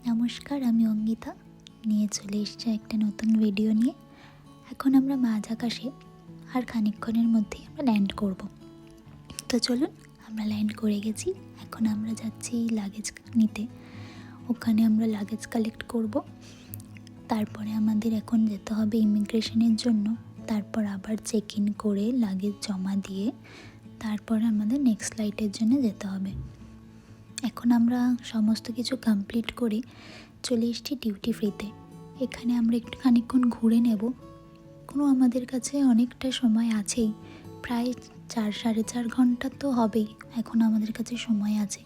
নমস্কার, আমি অঙ্গিতা নিয়ে চলে এসেছি একটা নতুন ভিডিও নিয়ে। এখন আমরা মাঝ আকাশে আর খানিকক্ষণের মধ্যেই আমরা ল্যান্ড করব। তো চলুন, আমরা ল্যান্ড করে গেছি। এখন আমরা যাচ্ছি লাগেজ নিতে। ওখানে আমরা লাগেজ কালেক্ট করব। তারপরে আমাদের এখন যেতে হবে ইমিগ্রেশনের জন্য। তারপর আবার চেক ইন করে লাগেজ জমা দিয়ে তারপরে আমাদের নেক্সট ফ্লাইটের জন্য যেতে হবে। এখন আমরা সমস্ত কিছু কমপ্লিট করে চলে এসেছি ডিউটি ফ্রিতে। এখানে আমরা একটু খানিকক্ষণ ঘুরে নেব। আমাদের কাছে অনেকটা সময় আছেই, প্রায় 4-4.5 ঘন্টা তো হবেই। এখন আমাদের কাছে সময় আছে,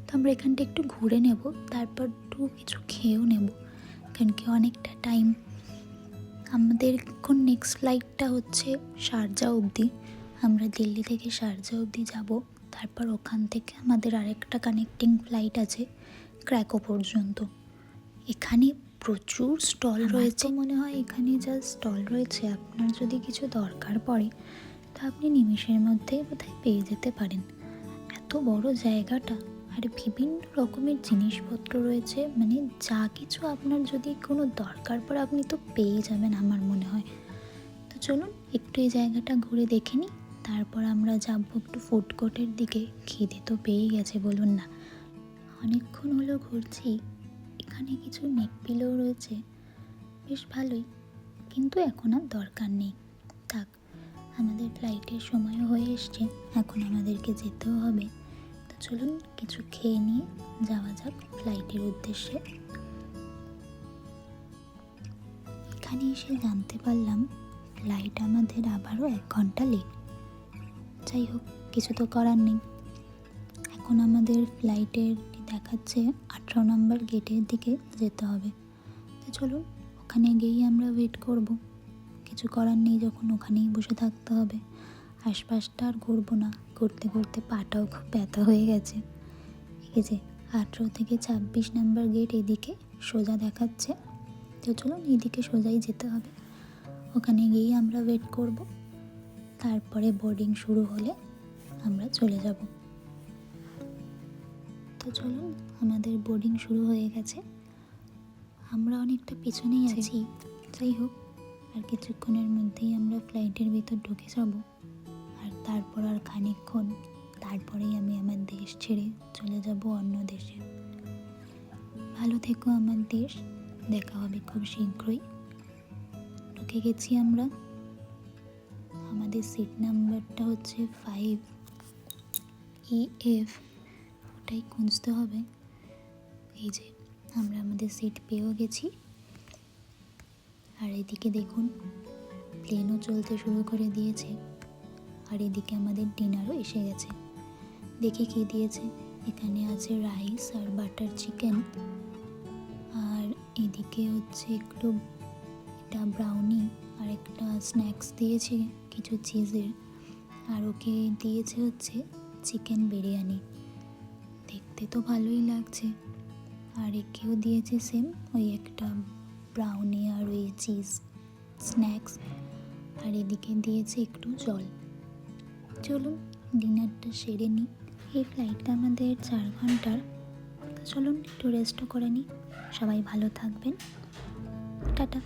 তো আমরা এখানটা একটু ঘুরে নেব, তারপর একটু কিছু খেয়েও নেব, কারণ কি অনেকটা টাইম। আমাদের এখন নেক্সট ফ্লাইটটা হচ্ছে শারজা অবধি। আমরা দিল্লি থেকে শারজা অবধি যাব। তারপর ওখান থেকে আমাদের আরেকটা কানেক্টিং ফ্লাইট আছে ক্র্যাকো পর্যন্ত। এখানে প্রচুর স্টল রয়েছে। মনে হয় এখানে যা স্টল রয়েছে, আপনার যদি কিছু দরকার পড়ে তা আপনি নিমেষের মধ্যেই বোধহয় পেয়ে যেতে পারেন। এত বড় জায়গাটা, আর বিভিন্ন রকমের জিনিসপত্র রয়েছে, মানে যা কিছু আপনার যদি কোনো দরকার পড়ে আপনি তো পেয়ে যাবেন আমার মনে হয়। তো চলুন একটু এই জায়গাটা ঘুরে দেখে নিই, তারপর আমরা যাবো একটু ফুড কোর্টের দিকে। খিদে তো পেয়ে গেছে, বলুন না। অনেকক্ষণ হলো ঘুরছি। এখানে কিছু নেক পিলো রয়েছে, বেশ ভালোই, কিন্তু এখন আর দরকার নেই। থাক, আমাদের ফ্লাইটের সময়ও হয়ে এসছে, এখন আমাদেরকে যেতেও হবে। তো চলুন কিছু খেয়ে নিয়ে যাওয়া যাক ফ্লাইটের উদ্দেশ্যে। এখানে এসে জানতে পারলাম ফ্লাইট আমাদের আবারও 1 ঘন্টা লেট। যাই হোক, কিছু তো করার নেই। এখন আমাদের ফ্লাইটের দেখাচ্ছে 18 নম্বর গেটের দিকে যেতে হবে। তো চলুন ওখানে গিয়েই আমরা ওয়েট করব। কিছু করার নেই, যখন ওখানেই বসে থাকতে হবে। আশপাশটা আর ঘুরবো না, ঘুরতে ঘুরতে পাটাও খুব ব্যথা হয়ে গেছে। ঠিক আছে, 18 থেকে 26 নম্বর গেট এদিকে সোজা দেখাচ্ছে। তো চলুন এইদিকে সোজাই যেতে হবে। ওখানে গিয়েই আমরা ওয়েট করব। তারপরে বোর্ডিং শুরু হলে আমরা চলে যাব। তো চলুন, আমাদের বোর্ডিং শুরু হয়ে গেছে। আমরা অনেকটা পিছনেই আছি। যাই হোক, আর কিছুক্ষণের মধ্যেই আমরা ফ্লাইটের ভিতর ঢুকে যাব। আর তারপর আর খানিকক্ষণ, তারপরেই আমি আমার দেশ ছেড়ে চলে যাব অন্য দেশে। ভালো থেকো আমার দেশ, দেখা হবে খুব শীঘ্রই। ঢুকে গেছি আমরা। আমাদের সিট নাম্বারটা হচ্ছে 5EF, ওটাই খুঁজতে হবে। এই যে আমরা আমাদের সিট পেয়েও গেছি। আর এদিকে দেখুন, প্লেনও চলতে শুরু করে দিয়েছে। আর এদিকে আমাদের ডিনারও এসে গেছে। দেখে কি দিয়েছে, এখানে আছে রাইস আর বাটার চিকেন, আর এদিকে হচ্ছে একটু এটা ব্রাউনি, আর একটা স্ন্যাক্স দিয়েছে কিছু চিজের, আর ওকে দিয়েছে হচ্ছে চিকেন বিরিয়ানি। দেখতে তো ভালোই লাগছে। আর একেও দিয়েছে সেম ওই একটা ব্রাউনি আর ওই চিজ স্ন্যাক্স, আর এদিকে দিয়েছে একটু জল। চলুন ডিনারটা সেরে নিই। এই ফ্লাইটটা আমাদের 4 ঘন্টার। তো চলুন একটু রেস্টও করে নিই। সবাই ভালো থাকবেন, টাটা।